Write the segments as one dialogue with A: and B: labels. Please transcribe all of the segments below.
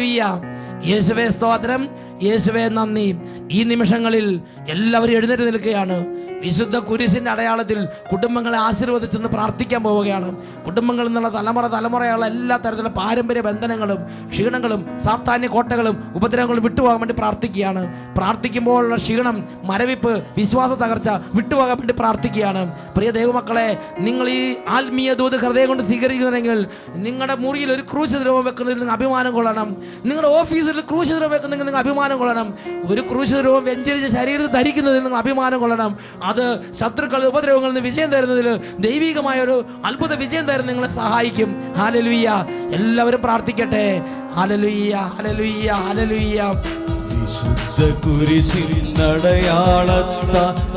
A: Hallelujah. യേശുവേ സ്തോത്രം, യേശുവേ നന്ദി. ഈ നിമിഷങ്ങളിൽ എല്ലാവരും എഴുന്നേറ്റ് നിൽക്കുകയാണ്. വിശുദ്ധ കുരിശിന്റെ അടയാളത്തിൽ കുടുംബങ്ങളെ ആശീർവദിച്ചെന്ന് പ്രാർത്ഥിക്കാൻ പോവുകയാണ്. കുടുംബങ്ങളിൽ നിന്നുള്ള തലമുറയുള്ള എല്ലാ തരത്തിലുള്ള പാരമ്പര്യ ബന്ധനങ്ങളും ക്ഷീണങ്ങളും സാത്താന്യ കോട്ടകളും ഉപദ്രവങ്ങളും വിട്ടുപോകാൻ വേണ്ടി പ്രാർത്ഥിക്കുകയാണ്. പ്രാർത്ഥിക്കുമ്പോഴുള്ള ക്ഷീണം, മരവിപ്പ്, വിശ്വാസ തകർച്ച വിട്ടുപോകാൻ വേണ്ടി പ്രാർത്ഥിക്കുകയാണ്. പ്രിയ ദൈവമക്കളെ, നിങ്ങൾ ഈ ആത്മീയ ദൂത് ഹൃദയം കൊണ്ട് സ്വീകരിക്കുന്നെങ്കിൽ നിങ്ങളുടെ മുറിയിൽ ഒരു ക്രൂശ് ദ്രവം വെക്കുന്നതിൽ നിങ്ങൾ അഭിമാനം കൊള്ളണം. നിങ്ങളുടെ ഓഫീസിൽ ക്രൂശ് ദ്രവം വെക്കുന്നതിൽ നിങ്ങൾ അഭിമാനം കൊള്ളണം. ഒരു ക്രൂശ് ദ്രവം വെഞ്ചരിച്ച് ശരീരത്തിൽ ധരിക്കുന്നതിൽ നിങ്ങൾ അഭിമാനം കൊള്ളണം. അത് ശത്രുക്കളുടെ ഉപദ്രവങ്ങളിൽ നിന്ന് വിജയം തരുന്നതിൽ ദൈവികമായ ഒരു അത്ഭുത വിജയം തരുന്ന നിങ്ങളെ സഹായിക്കും. ഹല്ലേലൂയ. എല്ലാവരും പ്രാർത്ഥിക്കട്ടെ. ഹല്ലേലൂയ, ഹല്ലേലൂയ, ഹല്ലേലൂയ.
B: വിശുദ്ധ കുരിശിനടയാളത്താൽ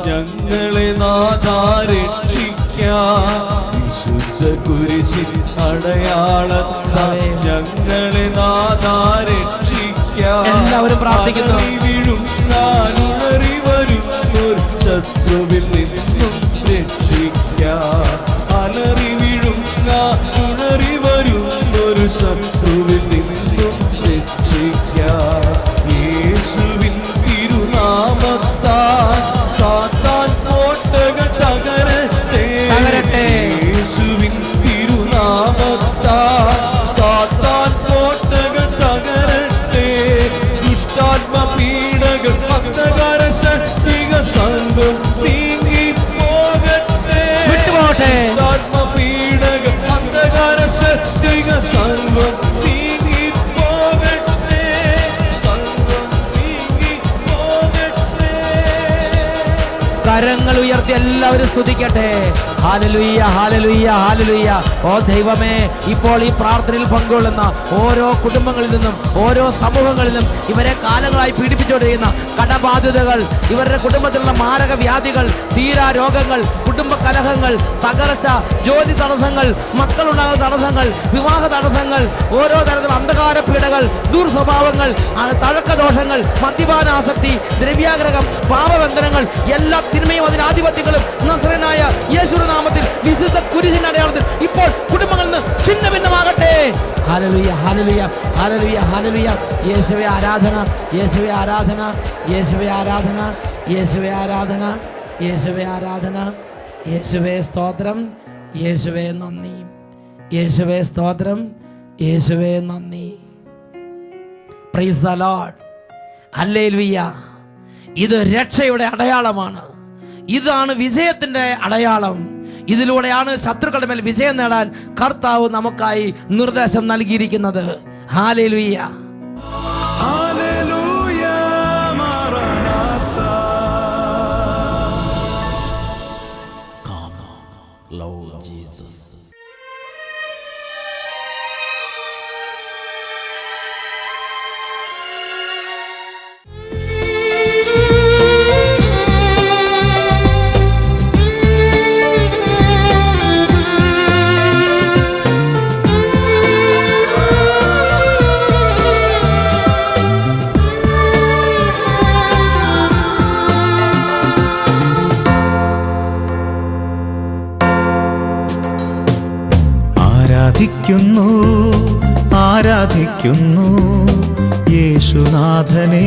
B: ഞങ്ങളെ നാഥാ രക്ഷിക്കാം. വിശുദ്ധ കുരിശിനടയാളത്താൽ ഞങ്ങളെ നാഥാ രക്ഷിക്കാം.
A: എല്ലാവരും പ്രാർത്ഥിക്കുന്നു.
B: ശത്രുവിൽ നിന്നും രക്ഷിക്കാം. അലറി വീഴുന്നറി വരുന്നൊരു ശത്രുവിൽ നിന്നും രക്ഷിക്കാം. യേശുവിൻ തിരുനാമത്താൽ സാത്താൻ കോട്ടകൾ തകരട്ടെ. യേശുവിൻ തിരുനാമത്താൽ സാത്താൻ കോട്ടകൾ തകരട്ടെ. ദുഷ്ടാത്മ പീഡകൾ അന്ധകാര ശക്തികൾ സർവ്വം നീങ്ങി പോകട്ടെ. ദുഷ്ടാത്മ പീഡകൾ അന്ധകാര ശക്തികൾ സർവ്വം നീങ്ങി പോകട്ടെ. സർവ്വം നീങ്ങി പോകട്ടെ.
A: കരങ്ങൾ ഉയർത്തി എല്ലാവരും സ്തുതിക്കട്ടെ. ഹല്ലേലൂയ, ഹല്ലേലൂയ, ഹല്ലേലൂയ. ഓ ദൈവമേ, ഇപ്പോൾ ഈ പ്രാർത്ഥനയിൽ പങ്കുകൊള്ളുന്ന ഓരോ കുടുംബങ്ങളിൽ നിന്നും ഓരോ സമൂഹങ്ങളിൽ നിന്നും ഇവരെ കാലങ്ങളായി പീഡിപ്പിച്ചുകൊണ്ടിരിക്കുന്ന കടബാധ്യതകൾ, ഇവരുടെ കുടുംബത്തിലുള്ള മാരക വ്യാധികൾ, തീരാ രോഗങ്ങൾ, കുടുംബ കലഹങ്ങൾ, തകർച്ച, ജോലി തടസ്സങ്ങൾ, മക്കളുണ്ടാകുന്ന തടസ്സങ്ങൾ, വിവാഹ തടസ്സങ്ങൾ, ഓരോ തരത്തിലുള്ള അന്ധകാര പീഡകൾ, ദുർസ്വഭാവങ്ങൾ, തഴക്കദോഷങ്ങൾ, മദ്യപാനാസക്തി, ദ്രവ്യാഗ്രഹം, പാപബന്ധനങ്ങൾ, എല്ലാ തിന്മയും അതിനാധിപത്യങ്ങളും നസ്രനായ യേശുവിന്റെ നാമത്തിൽ വിശുദ്ധ കുരിശിന്റെ അടയാളത്തിൽ ഇപ്പോൾ കുടുംബങ്ങളിൽ നിന്ന് ഛിന്ന ഭിന്നമാകട്ടെ. ഹല്ലേലൂയ, ഹല്ലേലൂയ, ഹല്ലേലൂയ, ഹല്ലേലൂയ. യേശുവേ ആരാധന, യേശുവേ ആരാധന, യേശുവേ ആരാധന, യേശുവേ ആരാധന, യേശുവേ ആരാധന, യേശുവേ സ്തോത്രം, യേശുവേ നന്ദി, യേശുവേ സ്തോത്രം, യേശുവേ നന്ദി. Praise the Lord. ഹല്ലേലൂയ. ഇത് രക്ഷയുടെ അടയാളമാണ്. ഇതാണ് വിജയത്തിന്റെ അടയാളം. ഇതിലൂടെയാണ് ശത്രുക്കളുടെ മേൽ വിജയം നേടാൻ കർത്താവ് നമുക്കായി നിർദ്ദേശം നൽകിയിരിക്കുന്നത്. ഹല്ലേലൂയ.
C: ആരാധിക്കുന്നു, ആരാധിക്കുന്നു യേശുനാഥനെ,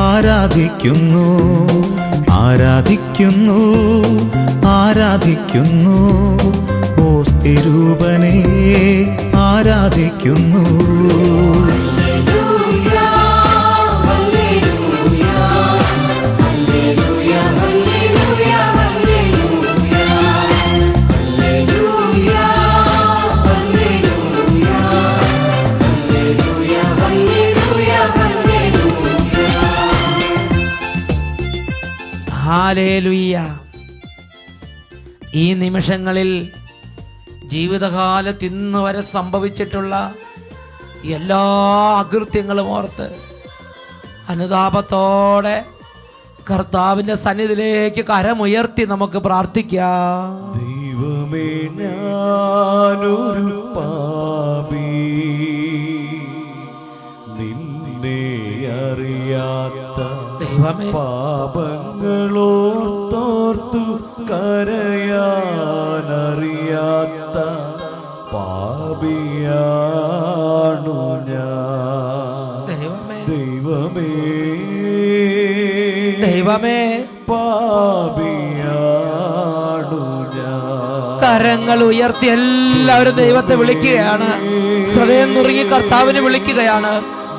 C: ആരാധിക്കുന്നു, ആരാധിക്കുന്നു, ആരാധിക്കുന്നു ഓസ്തിരൂപനെ, ആരാധിക്കുന്നു.
A: ഹല്ലേലൂയ. ഈ നിമിഷങ്ങളിൽ ജീവിതകാലത്ത് ഇന്ന് വരെ സംഭവിച്ചിട്ടുള്ള എല്ലാ അകൃത്യങ്ങളും ഓർത്ത് അനുതാപത്തോടെ കർത്താവിന്റെ സന്നിധിയിലേക്ക് കരമുയർത്തി നമുക്ക് പ്രാർത്ഥിക്കാം.
B: ദൈവമേ, ഞാനൊരു പാപി, നിന്നെ അറിയാത്ത പാപങ്ങളോർത്തോർത്തു കരയാനറിയാത്ത പാപിയാണു ഞാൻ.
A: ദൈവമേ,
B: പാപിയാണു ഞാൻ.
A: കരങ്ങൾ ഉയർത്തി എല്ലാവരും ദൈവത്തെ വിളിക്കുകയാണ്. ഹൃദയം നുറുങ്ങി കർത്താവിനെ വിളിക്കുകയാണ്.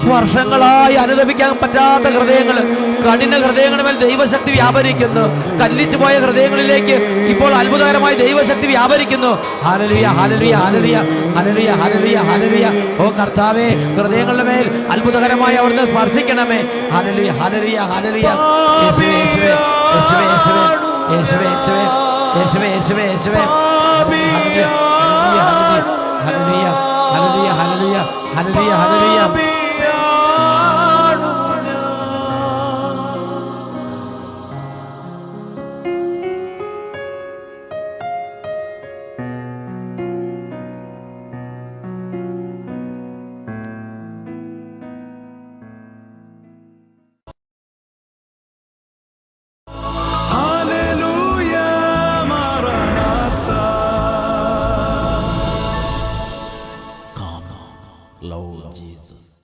A: വർഷങ്ങളായി അനുദപിക്കാൻ പറ്റാത്ത ഹൃദയങ്ങൾ, കഠിന ഹൃദയങ്ങളുമേൽ ദൈവശക്തി വ്യാപരിക്കുന്നു. കല്ലിച്ചു പോയ ഹൃദയങ്ങളിലേക്ക് ഇപ്പോൾ അത്ഭുതകരമായി ദൈവശക്തി വ്യാപരിക്കുന്നു. ഹല്ലേലൂയ, ഹല്ലേലൂയ, ഹല്ലേലൂയ, ഹല്ലേലൂയ, ഹല്ലേലൂയ, ഹല്ലേലൂയ. ഓ കർത്താവേ, ഹൃദയങ്ങളുടെ മേൽ അത്ഭുതകരമായി അവിടുന്ന് സ്പർശിക്കണമേ. ഹല്ലേലൂയ, ഹല്ലേലൂയ, ഹല്ലേലൂയ. യേശുവേ, യേശുവേ, യേശുവേ, യേശുവേ, യേശുവേ, യേശുവേ, യേശുവേ, യേശുവേ, യേശുവേ. ഹല്ലേലൂയ, ഹല്ലേലൂയ, ഹല്ലേലൂയ, ഹല്ലേലൂയ, ഹല്ലേലൂയ, ഹല്ലേലൂയ. Lord Jesus.